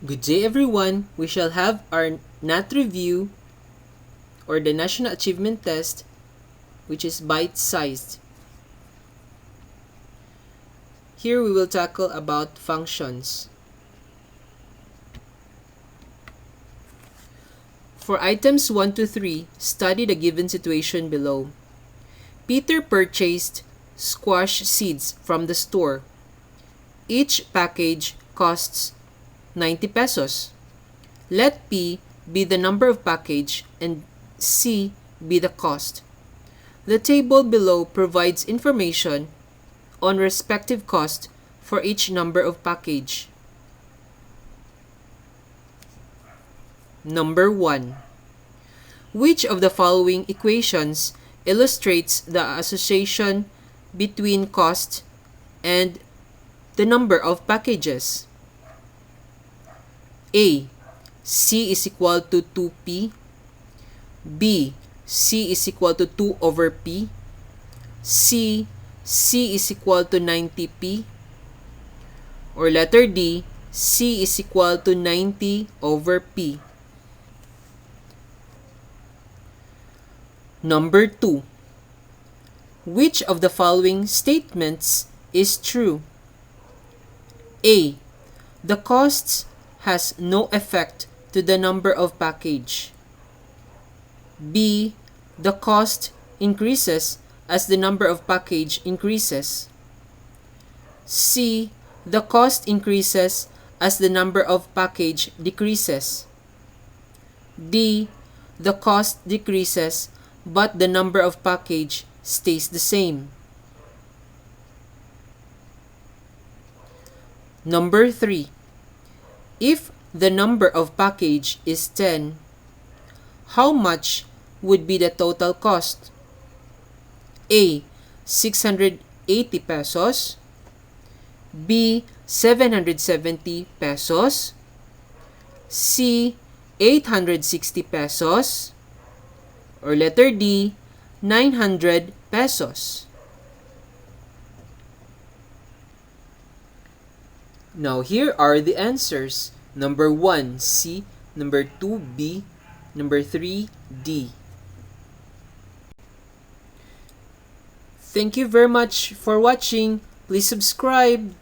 Good day everyone. We shall have our NAT review or the National Achievement Test, which is bite-sized. Here we will tackle about functions. For items 1 to 3, study the given situation below. Peter purchased squash seeds from the store. Each package costs 90 pesos. Let P be the number of package and C be the cost. The table below provides information on respective cost for each number of package. Number 1. Which of the following equations illustrates the association between cost and the number of packages? A. C is equal to 2P. B. C is equal to 2 over P. C. C is equal to 90P. Or letter D. C is equal to 90 over P. Number 2. Which of the following statements is true? A. The costs has no effect to the number of package. B. The cost increases as the number of package increases. C. The cost increases as the number of package decreases. D. The cost decreases but the number of package stays the same. Number 3. If the number of package is 10, how much would be the total cost? A. 680 pesos. B. 770 pesos. C. 860 pesos. Or letter D. 900 pesos. Now here are the answers. Number 1, C. Number 2, B. Number 3, D. Thank you very much for watching. Please subscribe.